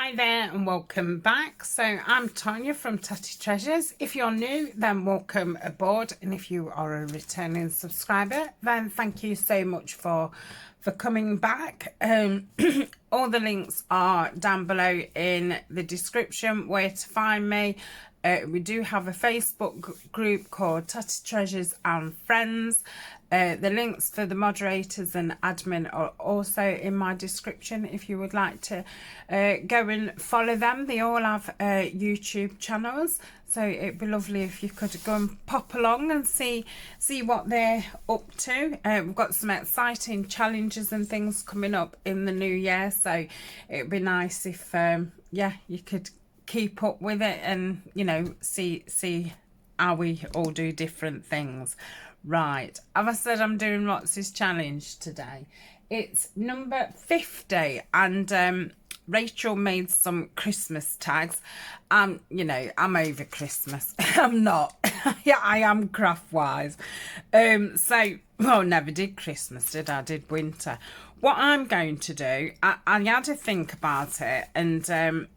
Hi there and welcome back. So I'm Tania from Tatty Treasures. If you're new, then welcome aboard, and if you are a returning subscriber, then thank you so much for coming back. All the links are down below in the description where to find me. We do have a Facebook group called Tatty Treasures and Friends. The links for the moderators and admin are also in my description if you would like to go and follow them. They all have YouTube channels, so it'd be lovely if you could go and pop along and see what they're up to. We've got some exciting challenges and things coming up in the new year, so it'd be nice if yeah, you could keep up with it and, you know, see how we all do different things. Right, as I said, I'm doing Roxy's challenge today. It's number 50, and Rachel made some Christmas tags. You know, I'm over Christmas. I'm not. Yeah, I am craft wise. So, well, never did Christmas, did I? Did winter. What I'm going to do, I had to think about it, and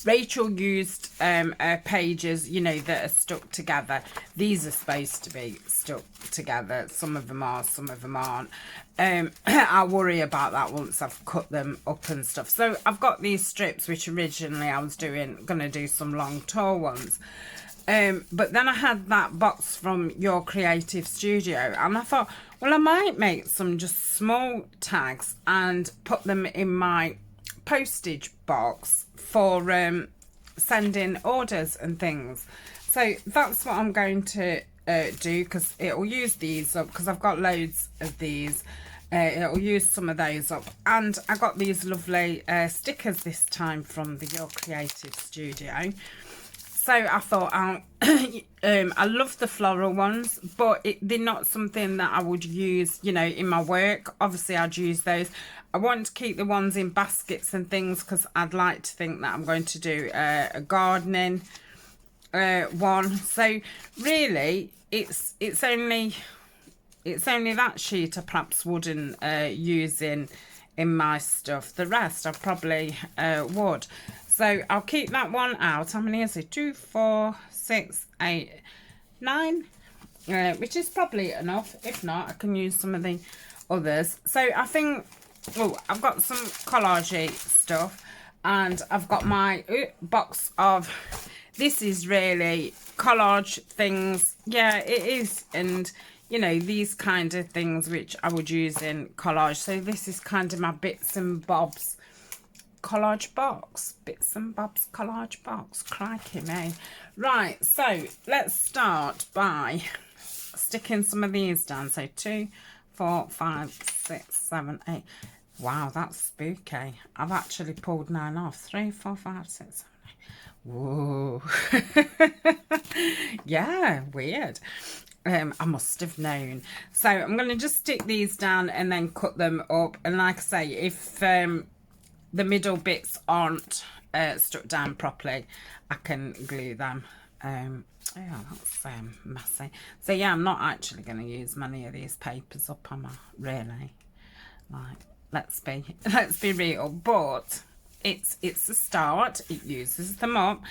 Rachel used her pages, you know, that are stuck together. These are supposed to be stuck together. Some of them are, some of them aren't. I'll worry about that once I've cut them up and stuff. So I've got these strips, which originally I was going to do some long tall ones. But then I had that box from Your Creative Studio, and I thought, well, I might make some just small tags and put them in my postage box for sending orders and things. So that's what I'm going to do, because it'll use these up, because I've got loads of these. It'll use some of those up, and I got these lovely stickers this time from the Your Creative Studio. So I thought I love the floral ones, but they're not something that I would use, you know, in my work. Obviously, I'd use those. I want to keep the ones in baskets and things, because I'd like to think that I'm going to do a gardening one. So really, it's only that sheet I perhaps wouldn't use in my stuff. The rest I probably would. So I'll keep that one out. How many is it? 2, 4, 6, 8, 9, which is probably enough. If not, I can use some of the others. So I think, oh, I've got some collaging stuff, and I've got my box of, this is really collage things. Yeah, it is. And, you know, these kind of things which I would use in collage. So this is kind of my bits and bobs collage box. Bits and bobs collage box. Crikey me. Right, so let's start by sticking some of these down. So 2, 4, 5, 6, 7, 8. Wow, that's spooky. I've actually pulled 9 off. 3, 4, 5, 6, 7, 8. Whoa. Yeah, weird. I must have known. So I'm going to just stick these down and then cut them up. And like I say, if the middle bits aren't stuck down properly, I can glue them. Yeah, that's messy. So yeah, I'm not actually going to use many of these papers up, am I? Really? Like, let's be real. But it's a start. It uses them up.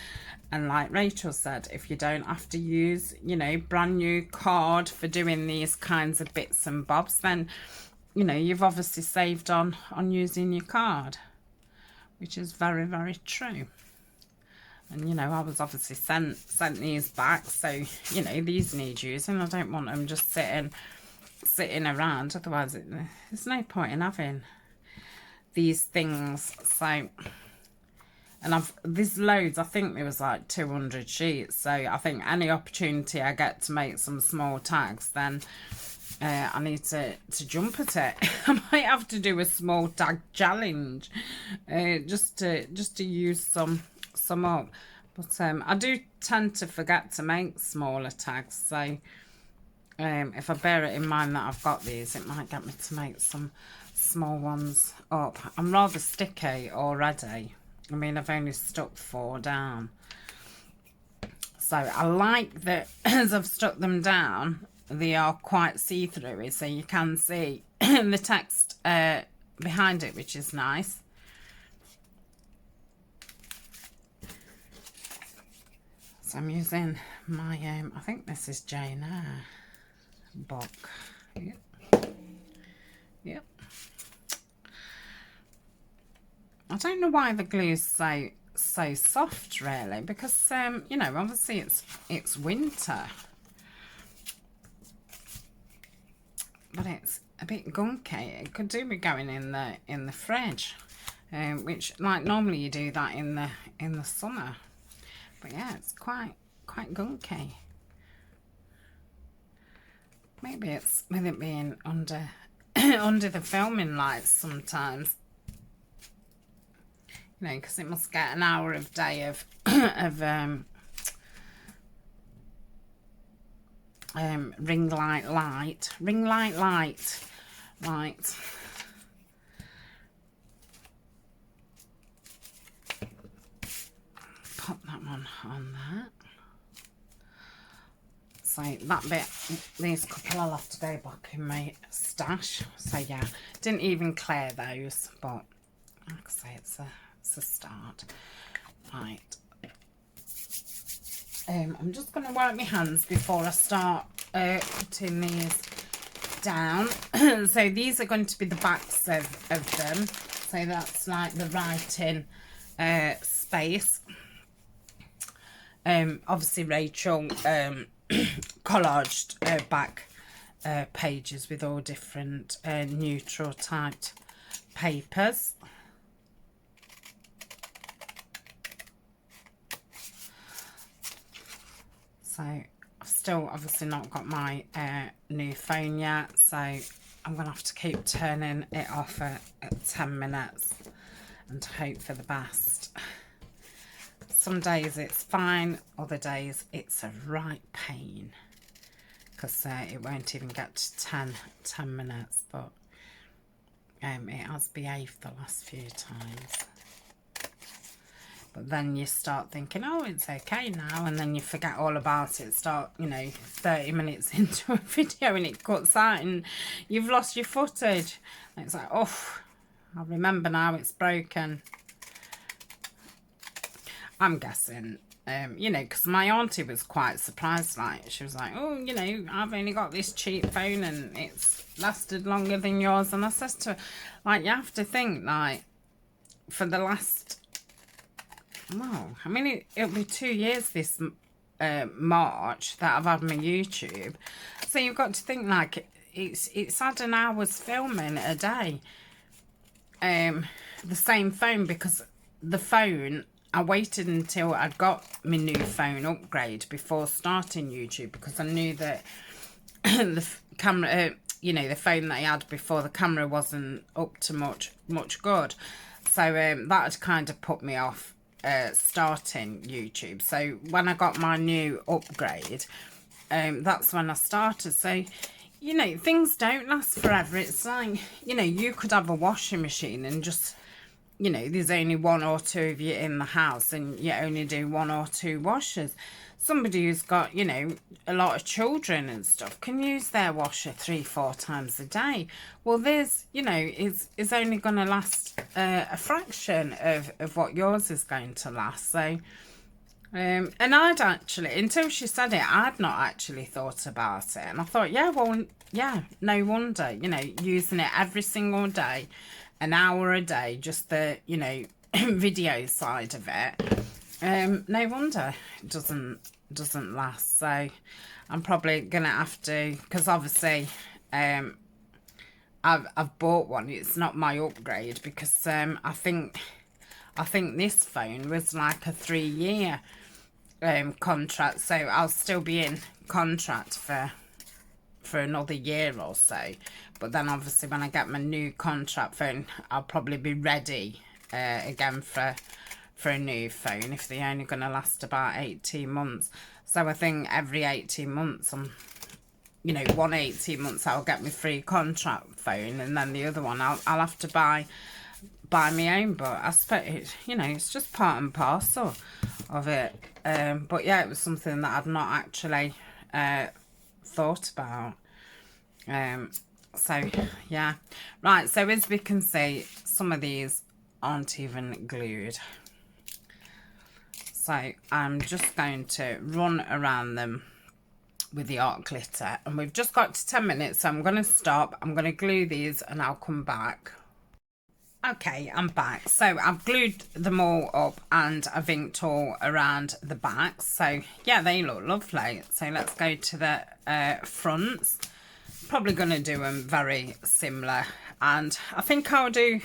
And like Rachel said, if you don't have to use, you know, brand new card for doing these kinds of bits and bobs, then, you know, you've obviously saved on using your card, which is very, very true. And, you know, I was obviously sent these back, so, you know, these need using. I don't want them just sitting around, otherwise there's no point in having these things. So, and there's loads. I think there was like 200 sheets, so I think any opportunity I get to make some small tags, then I need to jump at it. I might have to do a small tag challenge, just to use some up. But I do tend to forget to make smaller tags, so if I bear it in mind that I've got these, it might get me to make some small ones up. I'm rather sticky already. I mean, I've only stuck 4 down. So I like that as I've stuck them down, they are quite see-through, so you can see the text behind it, which is nice. So I'm using my, I think this is Jane Eyre book. Yep. Yep. I don't know why the glue's so soft, really, because you know, obviously it's winter, but it's a bit gunky. It could do with going in the fridge, which, like, normally you do that in the summer. But yeah, it's quite gunky. Maybe it's with it being under under the filming lights sometimes. You know, because it must get an hour of day of ring light. Right. Pop that one on there. So that bit, these couple I'll have to go back in my stash. So yeah, didn't even clear those, but like I say, it's a start. Right. I'm just going to wipe my hands before I start putting these down. So these are going to be the backs of them. So that's like the writing space. Obviously Rachel collaged back pages with all different neutral typed papers. So I've still obviously not got my new phone yet, so I'm going to have to keep turning it off at 10 minutes and hope for the best. Some days it's fine, other days it's a right pain, because it won't even get to 10 minutes, but it has behaved the last few times. But then you start thinking, oh, it's okay now, and then you forget all about it. Start, you know, 30 minutes into a video and it cuts out and you've lost your footage. And it's like, oh, I remember now it's broken. I'm guessing, you know, because my auntie was quite surprised. Like, she was like, oh, you know, I've only got this cheap phone and it's lasted longer than yours. And I said to her, like, you have to think, like, for the last... Well, I mean, it'll be 2 years this March that I've had my YouTube. So you've got to think, like, it's had an hour's filming a day. The same phone, because the phone, I waited until I'd got my new phone upgrade before starting YouTube, because I knew that the camera, you know, the phone that I had before, the camera wasn't up to much good. So that had kind of put me off starting YouTube. So when I got my new upgrade, that's when I started. So, you know, things don't last forever. It's like, you know, you could have a washing machine and just, you know, there's only 1 or 2 of you in the house and you only do 1 or 2 washers. Somebody who's got, you know, a lot of children and stuff can use their washer 3-4 times a day. Well, there's, you know, is only going to last a fraction of what yours is going to last. So, and I'd actually, until she said it, I'd not actually thought about it. And I thought, yeah, well, yeah, no wonder, you know, using it every single day, an hour a day, just the, you know, video side of it. No wonder it doesn't last. So I'm probably gonna have to, because obviously I've bought one. It's not my upgrade, because I think this phone was like a 3-year contract, so I'll still be in contract for another year or so. But then obviously when I get my new contract phone, I'll probably be ready again for a new phone, if they're only going to last about 18 months. So I think every 18 months, you know, 18 months I'll get my free contract phone, and then the other one I'll have to buy my own. But I suppose, you know, it's just part and parcel of it. But yeah, it was something that I've not actually thought about. So yeah, right, so as we can see, some of these aren't even glued. So I'm just going to run around them with the art glitter, and we've just got to 10 minutes, so I'm going to stop. I'm going to glue these and I'll come back. Okay, I'm back. So I've glued them all up and I've inked all around the back. So yeah, they look lovely. So let's go to the fronts. Probably going to do them very similar, and I think I'll do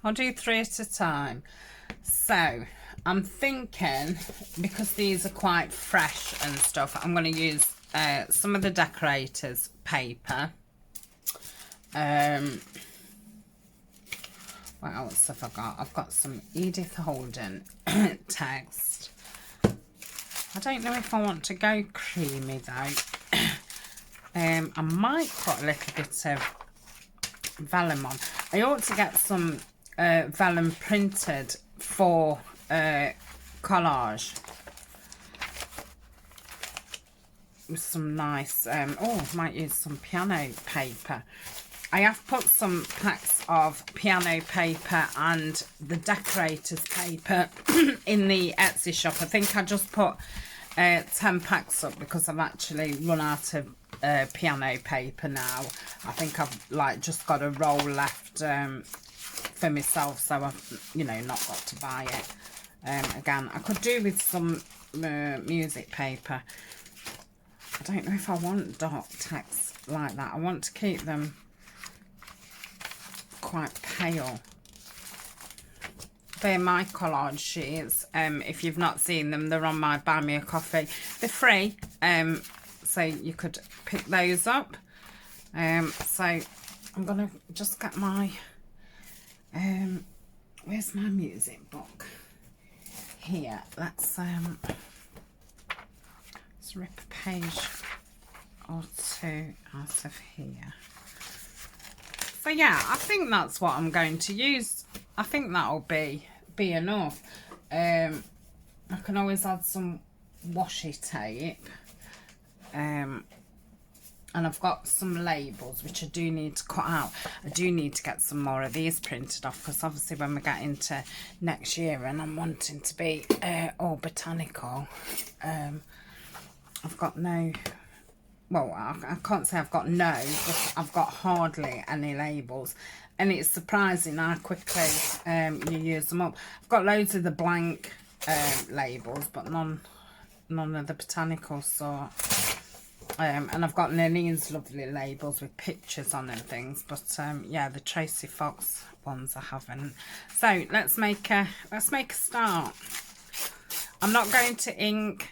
3 at a time. So I'm thinking, because these are quite fresh and stuff, I'm going to use some of the Decorators paper. What else have I got? I've got some Edith Holden text. I don't know if I want to go creamy though. I might put a little bit of vellum on. I ought to get some vellum printed for collage. With some nice, might use some piano paper. I have put some packs of piano paper and the Decorators paper in the Etsy shop. I think I just put 10 packs up because I've actually run out of piano paper now. I think I've just got a roll left for myself, so I've not got to buy it again. I could do with some music paper. I don't know if I want dark text like that. I want to keep them quite pale. They're my collage sheets. If you've not seen them, they're on my Buy Me a Coffee. They're free, so you could pick those up. So I'm gonna just get my where's my music book? Here. Let's rip a page or two out of here. So yeah, I think that's what I'm going to use. I think that'll be enough. I can always add some washi tape. And I've got some labels which I do need to cut out. I do need to get some more of these printed off, because obviously when we get into next year and I'm wanting to be all botanical, I've got no... Well, I can't say I've got no, but I've got hardly any labels. And it's surprising how quickly you use them up. I've got loads of the blank labels, but none of the botanical sort. And I've got Lillian's lovely labels with pictures on and things. But yeah, the Tracy Fox ones I haven't. So let's make a start. I'm not going to ink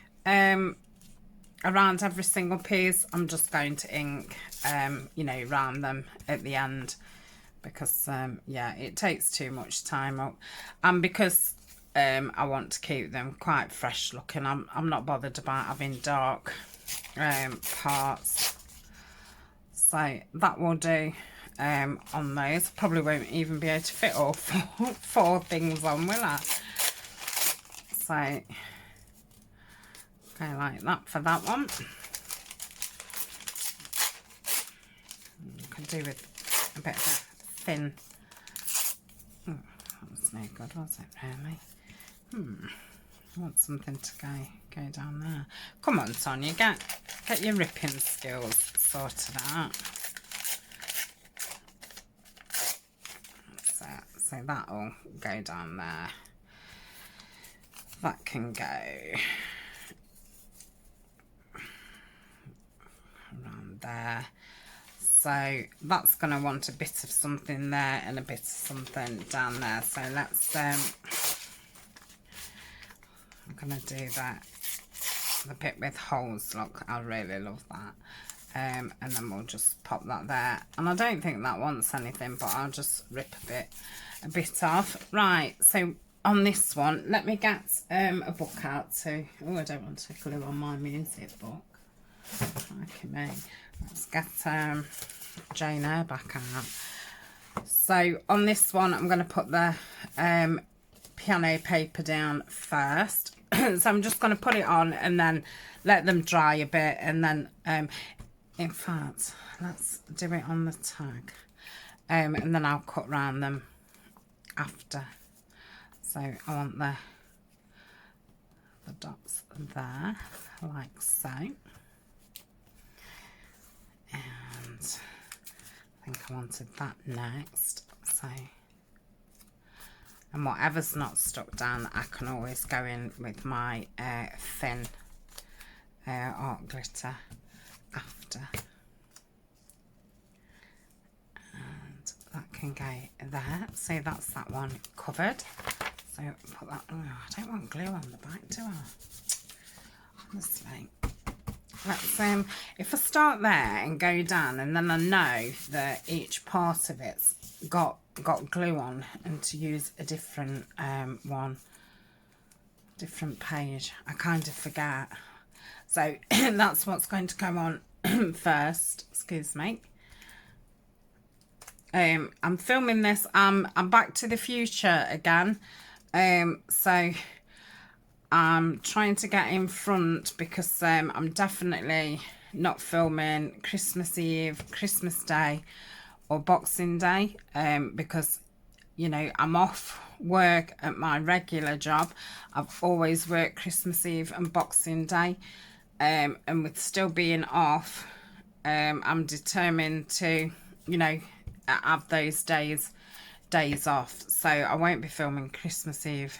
around every single piece. I'm just going to ink around them at the end, because yeah, it takes too much time up, and because I want to keep them quite fresh looking. I'm not bothered about having dark parts, so that will do on those. Probably won't even be able to fit all four things on, will I? So okay, like that for that one. Could do with a bit of a thin. Oh, that was no good, was it really? I want something to go down there. Come on, Tania, get your ripping skills sorted out. So that'll go down there. That can go around there. So that's going to want a bit of something there and a bit of something down there. So let's I'm going to do that, the bit with holes. Look, I really love that. And then we'll just pop that there. And I don't think that wants anything, but I'll just rip a bit off. Right, so on this one, let me get a book out too. Oh, I don't want to glue on my music book. Okay, me. Let's get Jane Eyre back out. So on this one, I'm going to put the piano paper down first. So I'm just going to put it on and then let them dry a bit, and then in fact, let's do it on the tag, and then I'll cut round them after. So I want the the dots there, like so. And I think I wanted that next. So, and whatever's not stuck down, I can always go in with my thin art glitter after. And that can go there. So that's that one covered. So put that, oh, I don't want glue on the back, do I? Honestly. Let's, if I start there and go down, and then I know that each part of it's got glue on, and to use a different different page, I kind of forget. So that's what's going to go on first. Excuse me. I'm filming this. I'm Back to the Future again. So I'm trying to get in front because I'm definitely not filming Christmas Eve, Christmas Day or Boxing Day, because, you know, I'm off work at my regular job. I've always worked Christmas Eve and Boxing Day, and with still being off, I'm determined to, you know, have those days off. So I won't be filming Christmas Eve,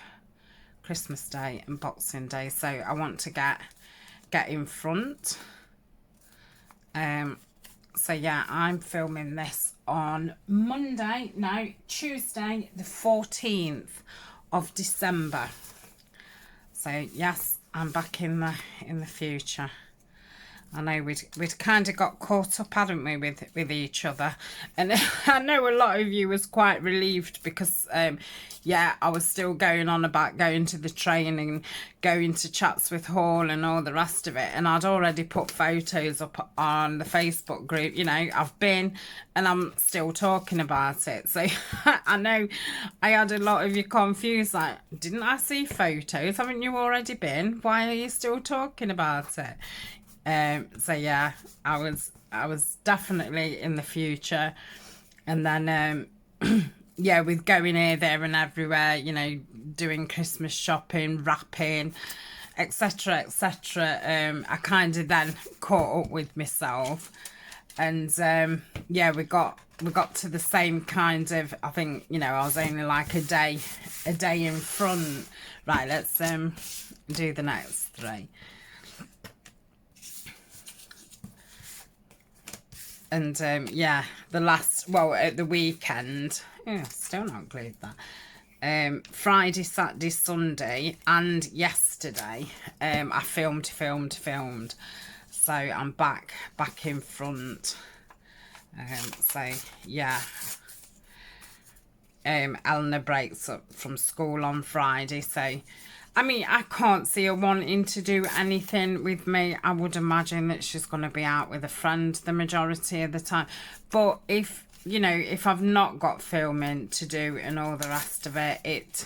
Christmas Day and Boxing Day. So I want to get in front. So yeah, I'm filming this on Tuesday the 14th of December. So yes, I'm back in the future. I know we'd kind of got caught up, hadn't we, with each other, and I know a lot of you was quite relieved because yeah, I was still going on about going to the training, going to chats with Hall and all the rest of it, and I'd already put photos up on the Facebook group. You know, I've been, and I'm still talking about it. So I know I had a lot of you confused, like, didn't I see photos? Haven't you already been? Why are you still talking about it? So yeah, I was definitely in the future, and then yeah, with going here, there and everywhere, you know, doing Christmas shopping, wrapping, etc, etc, I kind of then caught up with myself, and yeah, we got to the same kind of, I think, you know, I was only like a day in front. Right, let's do the next three. And yeah, the last, well, at the weekend, yeah, still not glued that. Friday, Saturday, Sunday, and yesterday, I filmed. So I'm back in front. So yeah, Eleanor breaks up from school on Friday, so I mean, I can't see her wanting to do anything with me. I would imagine that she's going to be out with a friend the majority of the time. But if, you know, if I've not got filming to do and all the rest of it,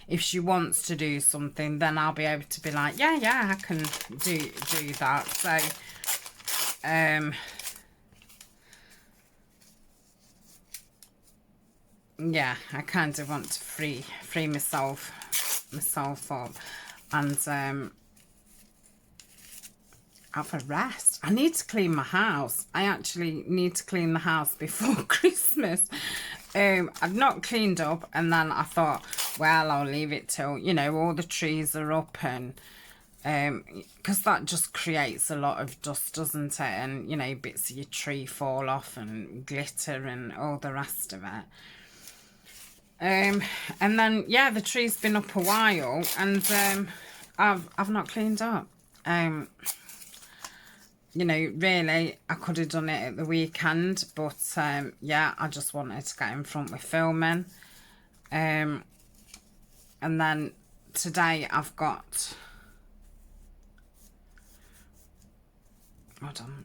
if she wants to do something, then I'll be able to be like, yeah, I can do that. So, yeah, I kind of want to free myself up and have a rest. I need to clean my house. I actually need to clean the house before Christmas. I've not cleaned up, and then I thought, well, I'll leave it till, you know, all the trees are up, and because that just creates a lot of dust, doesn't it? And, you know, bits of your tree fall off and glitter and all the rest of it. And then yeah, the tree's been up a while, and I've not cleaned up. You know, really, I could have done it at the weekend, but yeah, I just wanted to get in front with filming. And then today I've got, hold on,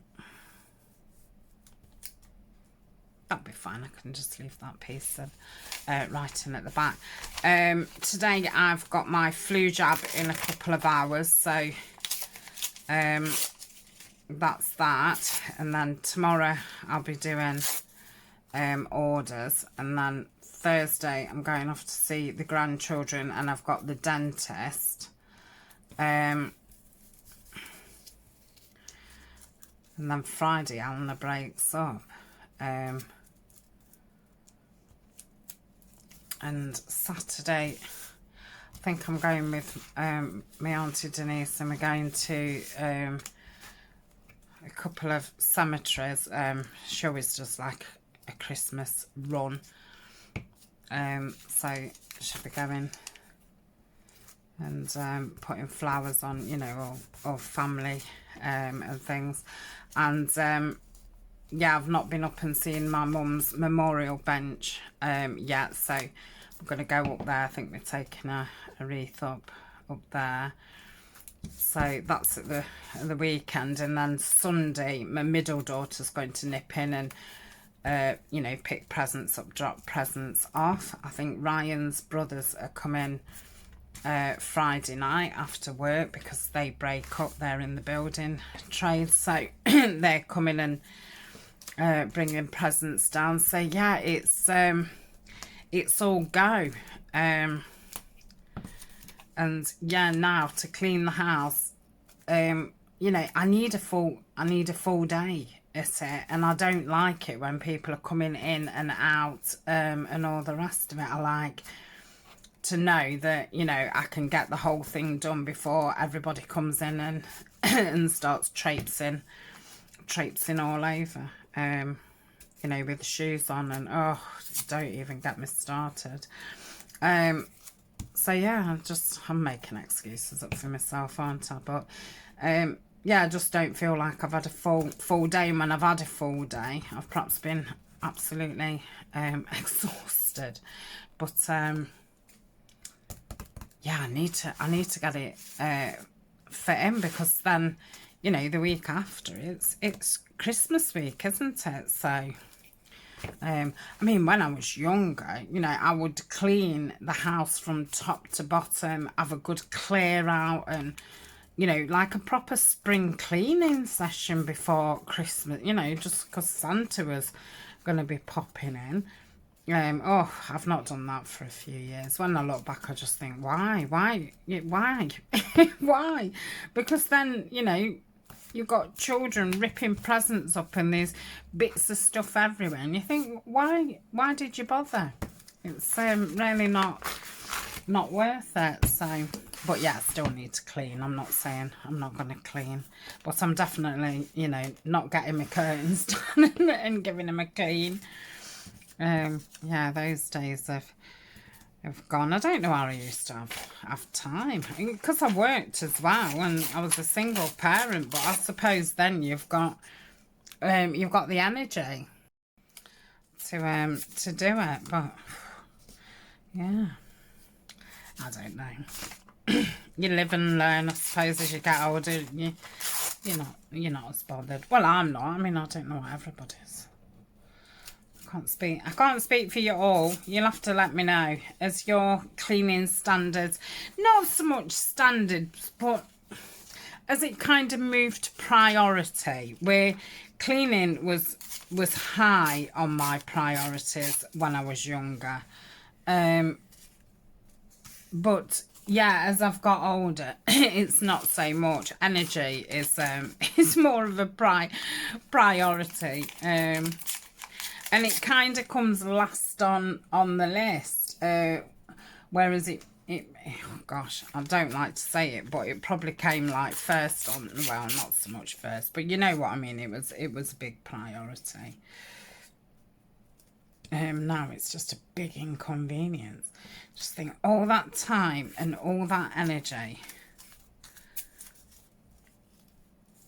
that'll be fine. I can just leave that piece of writing at the back. Today I've got my flu jab in a couple of hours, so that's that. And then tomorrow I'll be doing orders, and then Thursday I'm going off to see the grandchildren, and I've got the dentist And then Friday, Alna breaks up. And Saturday, I think I'm going with my Auntie Denise, and we're going to a couple of cemeteries. She always does like a Christmas run. So she'll be going and putting flowers on, you know, all family and things. And yeah, I've not been up and seen my mum's memorial bench yet, so I'm going to go up there. I think we're taking a wreath up there. So that's at the weekend. And then Sunday, my middle daughter's going to nip in and you know, pick presents up, drop presents off. I think Ryan's brothers are coming Friday night after work because they break up. They're in the building trade, so they're coming and bringing presents down. So yeah, it's all go. And yeah, now to clean the house, you know, I need a full day at it, and I don't like it when people are coming in and out and all the rest of it. I like to know that, you know, I can get the whole thing done before everybody comes in and and starts traipsing all over, you know, with the shoes on, and oh, don't even get me started. So yeah, I'm making excuses up for myself, aren't I? But yeah, I just don't feel like I've had a full day. And when I've had a full day, I've perhaps been absolutely exhausted. But yeah, I need to get it fit in, because then, you know, the week after it's Christmas week, isn't it? So I mean, when I was younger, you know, I would clean the house from top to bottom, have a good clear out, and, you know, like a proper spring cleaning session before Christmas, you know, just because Santa was going to be popping in. Oh, I've not done that for a few years. When I look back, I just think, why? Why? Because then, you know, you've got children ripping presents up and there's bits of stuff everywhere, and you think, why did you bother? It's really not worth it. So, but yeah, I still need to clean. I'm not saying I'm not going to clean, but I'm definitely, you know, not getting my curtains done and giving them a clean. Yeah, those days have gone. I don't know how I used to have time, because I worked as well and I was a single parent. But I suppose then you've got the energy to do it. But yeah, I don't know. You live and learn, I suppose, as you get older. You're not as bothered. Well, I'm not. I mean, I don't know what everybody's. I can't speak for you all. You'll have to let me know. As your cleaning standards, not so much standards, but as it kind of moved to priority, where cleaning was high on my priorities when I was younger. But yeah, as I've got older, it's not so much. Energy is more of a priority. And it kind of comes last on the list, whereas it oh gosh, I don't like to say it, but it probably came like first on, well, not so much first, but you know what I mean. It was a big priority. Now it's just a big inconvenience. Just think, all that time and all that energy.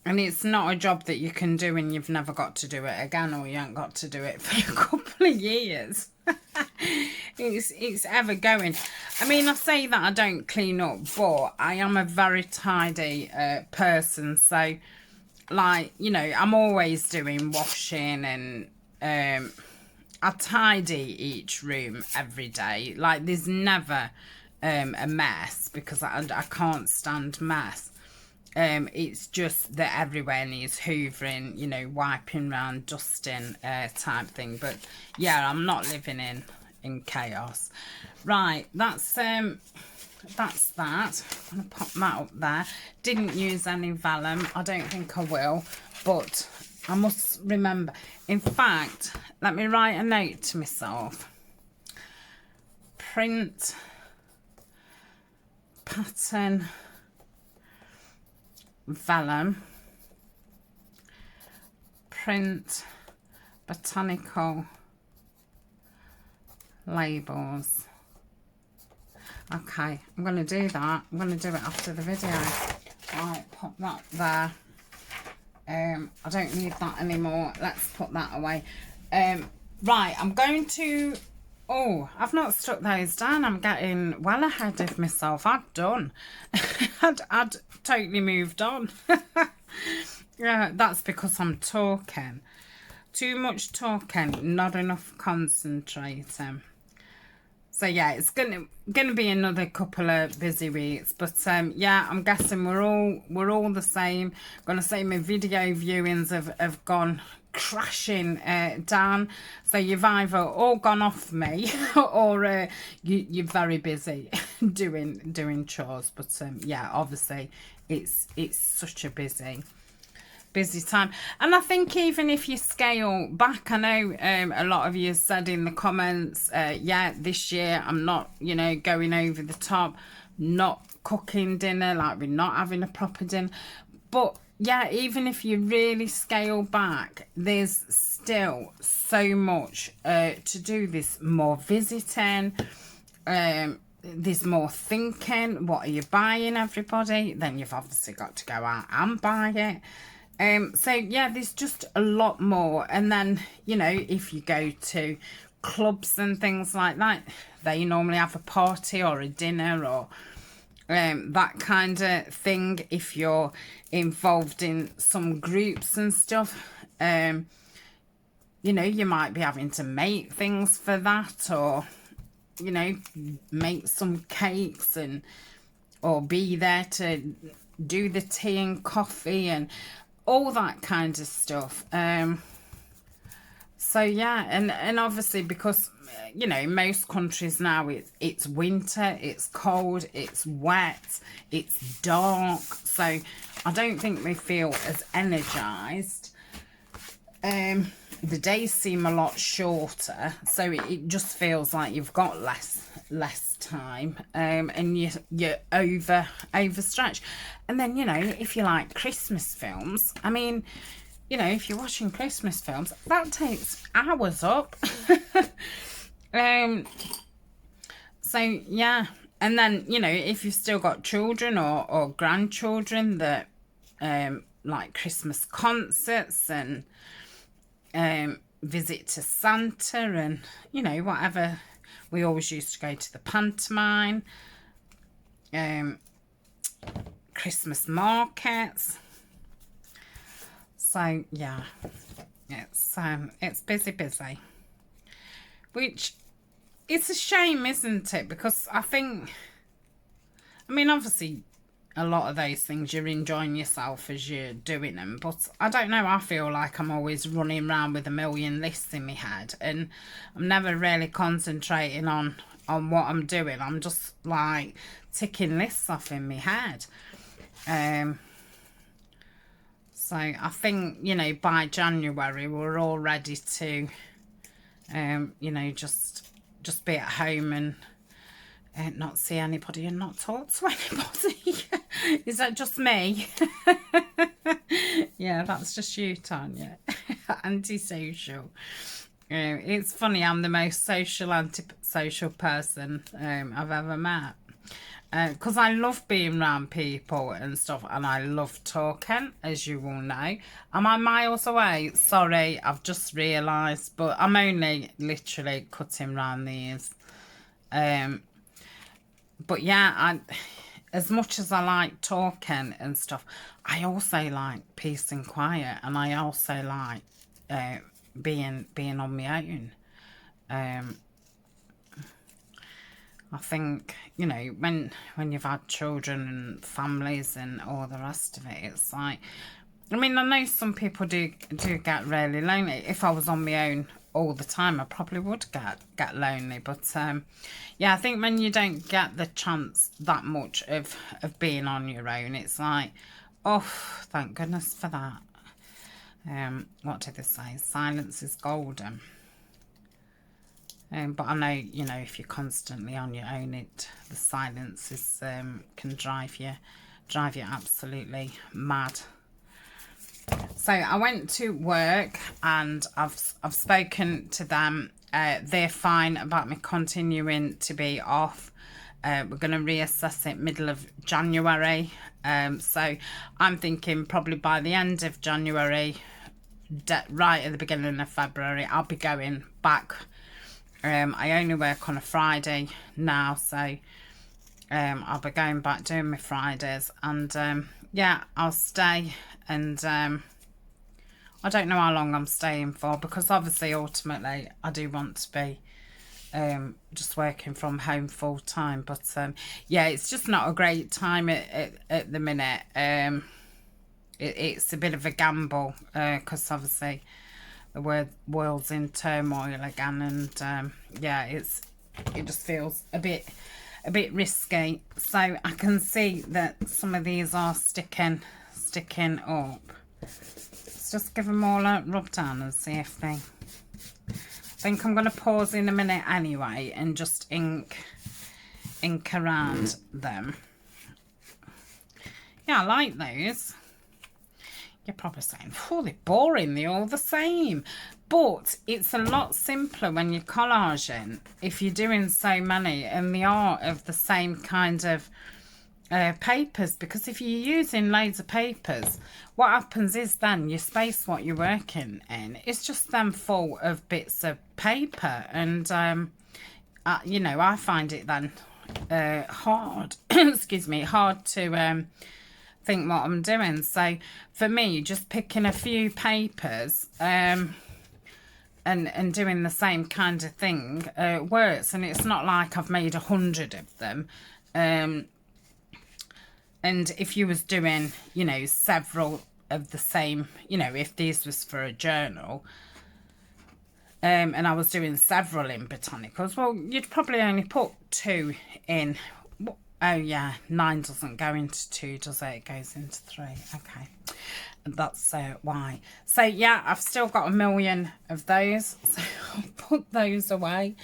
And it's not a job that you can do and you've never got to do it again, or you haven't got to do it for a couple of years. It's ever going. I mean, I say that I don't clean up, but I am a very tidy person. So, like, you know, I'm always doing washing, and I tidy each room every day. Like, there's never a mess, because I can't stand mess. It's just that everywhere needs hoovering, you know, wiping around, dusting type thing. But yeah, I'm not living in chaos. Right, that's that's that. I'm going to pop that up there. Didn't use any vellum. I don't think I will, but I must remember. In fact, let me write a note to myself. Print pattern vellum, print botanical labels. Okay, I'm going to do that. I'm going to do it after the video. Right, pop that there. I don't need that anymore. Let's put that away. Right, I'm going to... Oh, I've not stuck those down. I'm getting well ahead of myself. I'd done. I'd totally moved on. Yeah, that's because I'm talking. Too much talking, not enough concentrating. So yeah, it's gonna be another couple of busy weeks, but yeah, I'm guessing we're all the same. I'm gonna say my video viewings have gone crashing down. So you've either all gone off me, or you're very busy doing chores. But yeah, obviously it's such a busy time. And I think even if you scale back, I know a lot of you said in the comments, yeah, this year I'm not, you know, going over the top, not cooking dinner, like we're not having a proper dinner. But yeah, even if you really scale back, there's still so much to do. There's more visiting, there's more thinking. What are you buying, everybody? Then you've obviously got to go out and buy it. So yeah, there's just a lot more. And then, you know, if you go to clubs and things like that, they normally have a party or a dinner or that kind of thing. If you're involved in some groups and stuff, you know, you might be having to make things for that, or, you know, make some cakes and or be there to do the tea and coffee and all that kind of stuff. So yeah, and obviously because, you know, in most countries now it's winter, it's cold, it's wet, it's dark, so I don't think we feel as energized. The days seem a lot shorter, so it just feels like you've got less time, and you're overstretched. And then, you know, if you like Christmas films, I mean, you know, if you're watching Christmas films, that takes hours up. So yeah, and then, you know, if you've still got children or grandchildren that like Christmas concerts and visit to Santa and, you know, whatever. We always used to go to the pantomime, Christmas markets. So yeah, it's busy, which it's a shame, isn't it? Because I think, I mean, obviously a lot of those things you're enjoying yourself as you're doing them, but I don't know, I feel like I'm always running around with a million lists in my head and I'm never really concentrating on what I'm doing. I'm just like ticking lists off in my head. So I think, you know, by January we're all ready to you know, just be at home and not see anybody and not talk to anybody. Is that just me? Yeah, that's just you, Tanya. Antisocial. It's funny, I'm the most social, antisocial person I've ever met. Because I love being around people and stuff, and I love talking, as you all know. Am I miles away? Sorry, I've just realised, but I'm only literally cutting round these. But yeah, as much as I like talking and stuff, I also like peace and quiet, and I also like being on my own. I think, you know, when you've had children and families and all the rest of it, it's like, I mean, I know some people do get really lonely. If I was on my own all the time, I probably would get lonely. But yeah, I think when you don't get the chance that much of being on your own, it's like, oh, thank goodness for that. What did they say? Silence is golden. But I know, you know, if you're constantly on your own, the silence is can drive you absolutely mad. So I went to work and I've spoken to them. They're fine about me continuing to be off. We're going to reassess it middle of January. So I'm thinking probably by the end of January, right at the beginning of February, I'll be going back. I only work on a Friday now, so I'll be going back doing my Fridays, and yeah, I'll stay. And I don't know how long I'm staying for, because obviously ultimately I do want to be just working from home full time. But yeah, it's just not a great time at the minute. It's a bit of a gamble, because obviously the world's in turmoil again, and yeah, it just feels a bit risky. So I can see that some of these are sticking up. Let's just give them all a rub down and see if they... I think I'm going to pause in a minute anyway and just ink around them. Yeah, I like those. You're probably saying, oh, they're boring, they're all the same. But it's a lot simpler when you're collaging, if you're doing so many and they are of the same kind of papers. Because if you're using loads of papers, what happens is then you space what you're working in. It's just then full of bits of paper. And, you know, I find it then hard, excuse me, hard to... think what I'm doing. So for me, just picking a few papers and doing the same kind of thing works. And it's not like I've made 100 of them. And if you was doing, you know, several of the same, you know, if this was for a journal, and I was doing several in botanicals, well, you'd probably only put 2 in. Oh yeah, 9 doesn't go into 2, does it? It goes into 3. Okay, that's why. So yeah, I've still got a million of those, so I'll put those away.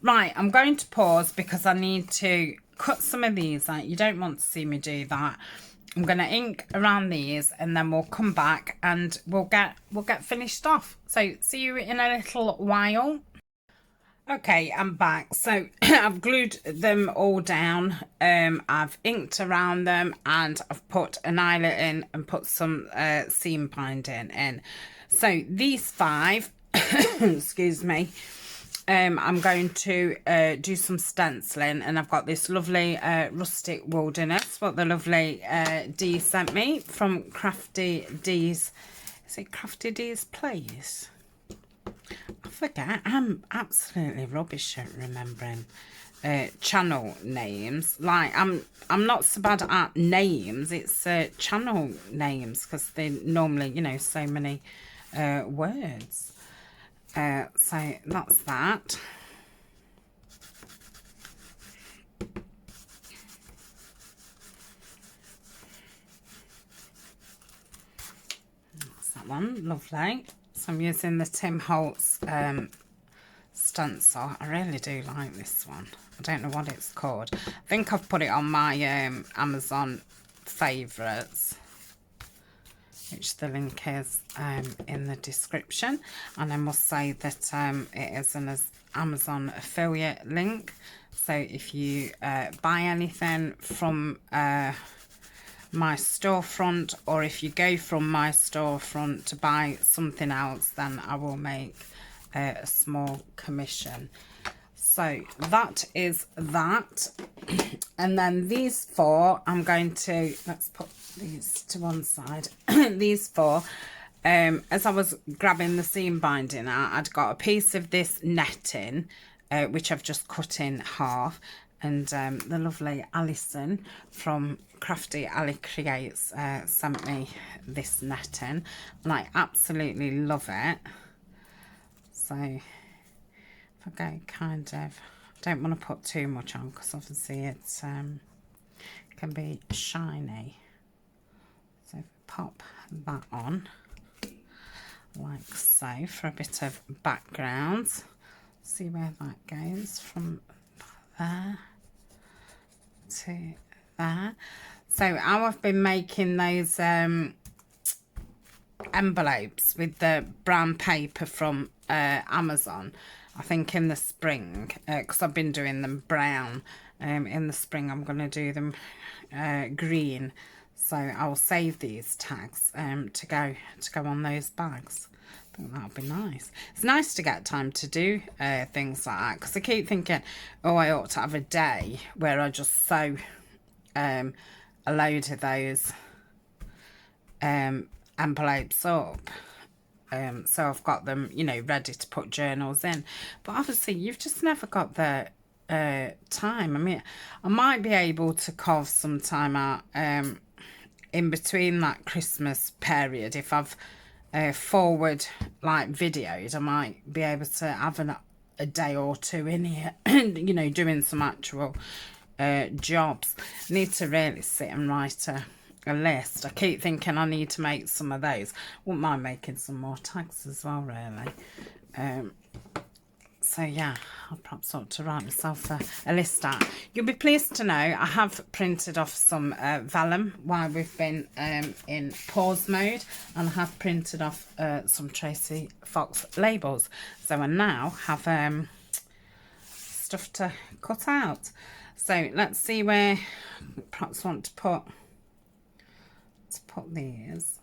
Right, I'm going to pause because I need to cut some of these out. You don't want to see me do that. I'm going to ink around these, and then we'll come back and we'll get finished off. So see you in a little while. Okay, I'm back. So I've glued them all down. I've inked around them, and I've put an eyelet in and put some seam binding in. So these 5, excuse me, I'm going to do some stenciling, and I've got this lovely rustic wilderness, what the lovely Dee sent me from Crafty Dee's. Is it Crafty Dee's Place? I forget. I'm absolutely rubbish at remembering channel names. Like I'm not so bad at names. It's channel names, because they normally, you know, so many words. So that's that. That's that one. Lovely. So I'm using the Tim Holtz stencil. I really do like this one. I don't know what it's called. I think I've put it on my Amazon favourites, which the link is in the description. And I must say that it is an Amazon affiliate link. So if you buy anything from my storefront, or if you go from my storefront to buy something else, then I will make a small commission. So that is that. And then these 4, I'm going to, let's put these to one side. These 4, as I was grabbing the seam binding out, I'd got a piece of this netting, which I've just cut in half. And the lovely Alison from Crafty Ali Creates sent me this netting, and I absolutely love it. So if I go kind of, don't want to put too much on because obviously it can be shiny. So if I pop that on like so for a bit of background, see where that goes from there to there. So how I've been making those envelopes with the brown paper from Amazon, I think in the spring, because I've been doing them brown. In the spring I'm going to do them green, so I'll save these tags to go on those bags. I think that'll be nice. It's nice to get time to do things like that, because I keep thinking, oh, I ought to have a day where I just sew a load of those envelopes up. So I've got them, you know, ready to put journals in. But obviously you've just never got the time. I mean, I might be able to carve some time out in between that Christmas period. If I've forward like videos, I might be able to have a day or two in here, you know, doing some actual jobs. I need to really sit and write a list. I keep thinking I need to make some of those. Wouldn't mind making some more tags as well, really. So yeah, I'll perhaps ought to write myself a list out. You'll be pleased to know I have printed off some vellum while we've been in pause mode, and I have printed off some Tracy Fox labels. So I now have stuff to cut out. So let's see where perhaps want to put these.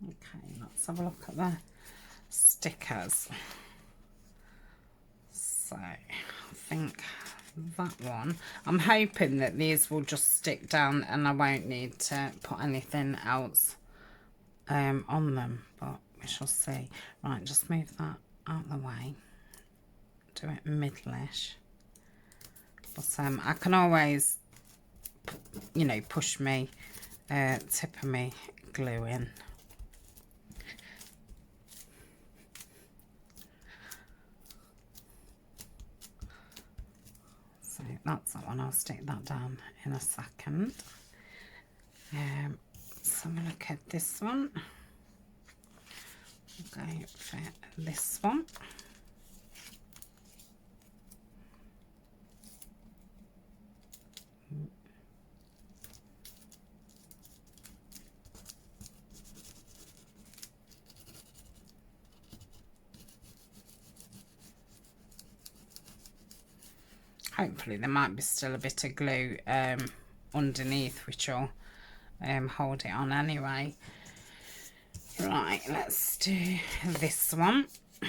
Okay, let's have a look at the stickers. So I think that one, I'm hoping that these will just stick down and I won't need to put anything else on them, but we shall see. Right, just move that out of the way, do it middle-ish, but I can always, you know, push me tip of me glue in. So that's that one. I'll stick that down in a second. So I'm going to look at this one. Okay, for this one. Hopefully there might be still a bit of glue underneath, which will hold it on anyway. Right, let's do this one. I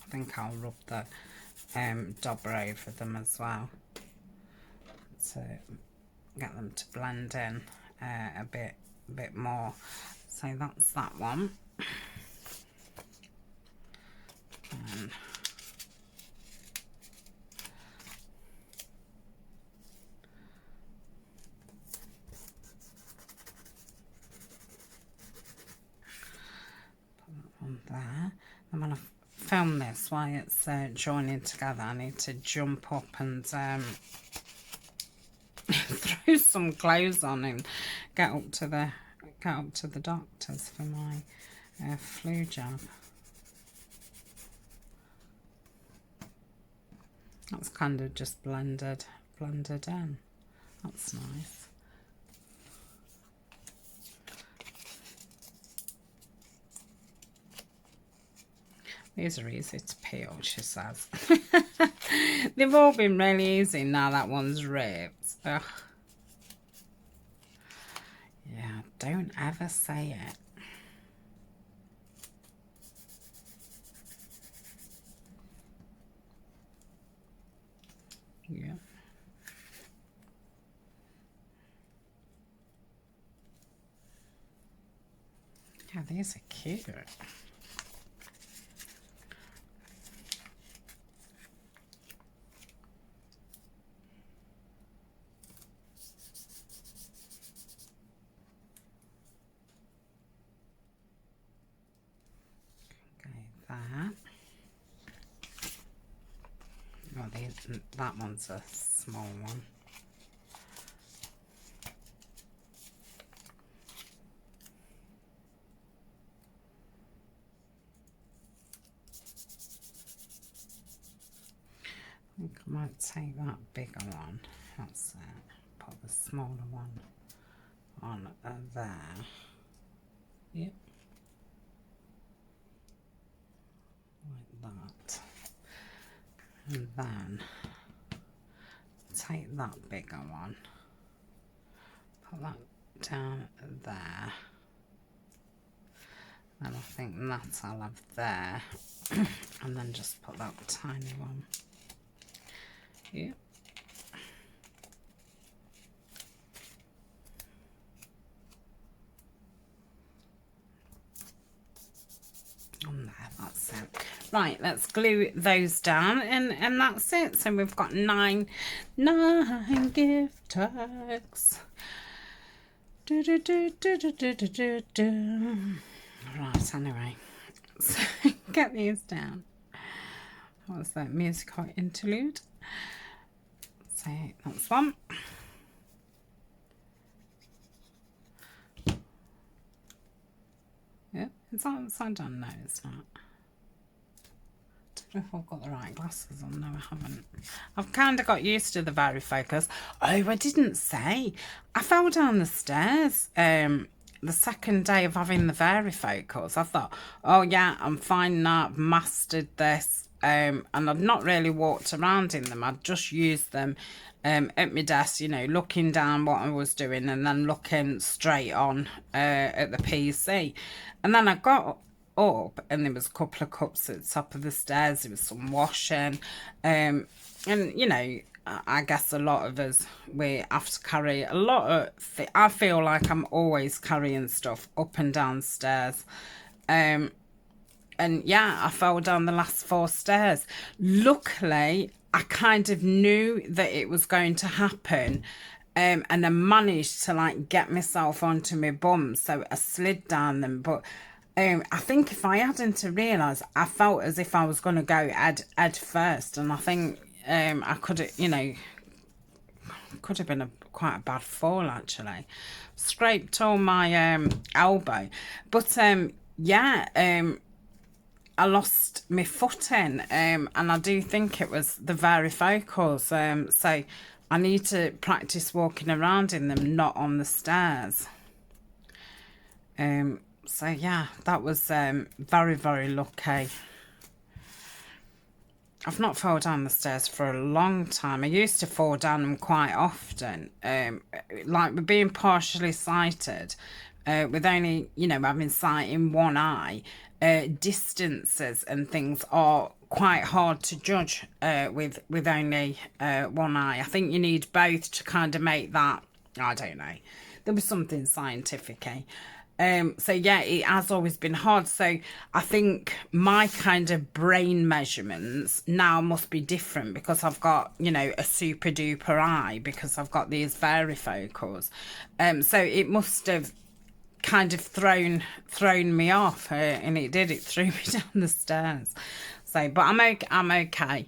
think I'll rub the dauber over them as well to get them to blend in a bit more. So that's that one. And put that one there. And when I film this while it's joining together, I need to jump up and throw some clothes on and get up to the doctors for my flu jab. That's kind of just blended in. That's nice. These are easy to peel, she says. They've all been really easy now that one's ripped. Ugh. Yeah, don't ever say it. Yeah. these are cute. That. Oh, that one's a small one. I think I might take that bigger one. That's it. Put the smaller one on there. Yep. Like that. And then take that bigger one, put that down there, and I think that I'll have there, and then just put that tiny one. Yep. On there, that's it. Right, let's glue those down, and that's it. So we've got nine gift tags. Right, anyway, so get these down. What's that? Musical interlude. So that's one. Yeah, is that upside down? No, it's not. I don't know if I've got the right glasses on. No, I haven't. I've kind of got used to the varifocus. Oh, I didn't say. I fell down the stairs the second day of having the varifocus. I thought, oh yeah, I'm fine now. I've mastered this. And I've not really walked around in them. I'd just used them at my desk, you know, looking down what I was doing and then looking straight on at the PC. And then I got up and there was a couple of cups at the top of the stairs. There was some washing. And, you know, I guess a lot of us, we have to carry a lot of... I feel like I'm always carrying stuff up and down stairs. And yeah, I fell down the last 4 stairs. Luckily, I kind of knew that it was going to happen. And I managed to like get myself onto my bum. So I slid down them. But I think if I hadn't realised, I felt as if I was going to go head first. And I think I could have, you know, could have been quite a bad fall actually. Scraped all my elbow. But yeah, I lost my footing, and I do think it was the varifocals. So I need to practice walking around in them, not on the stairs. So yeah, that was very, very lucky. I've not fallen down the stairs for a long time. I used to fall down them quite often. Like with being partially sighted, with only, you know, having sight in one eye, distances and things are quite hard to judge with only one eye. I think you need both to kind of make that, I don't know. There was something scientific-y. So yeah, it has always been hard. So I think my kind of brain measurements now must be different because I've got, you know, a super duper eye because I've got these varifocals. So it must have kind of thrown me off, and it did. It threw me down the stairs. So, but I'm okay.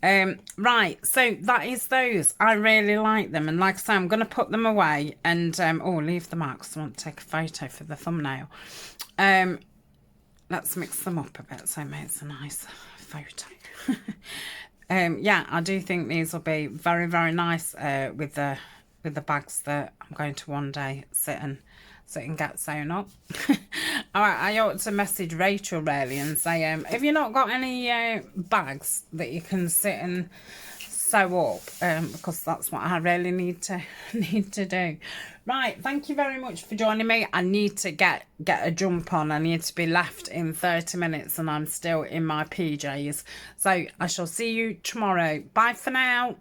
Right, so that is those. I really like them, and like I say, I'm going to put them away and leave them out because I want to take a photo for the thumbnail. Let's mix them up a bit so it makes a nice photo. Yeah, I do think these will be very, very nice with the bags that I'm going to one day sit and get sewn up. I ought to message Rachel really and say, have you not got any bags that you can sit and sew up? Because that's what I really need to do. Right, thank you very much for joining me. I need to get a jump on. I need to be left in 30 minutes and I'm still in my PJs. So I shall see you tomorrow. Bye for now.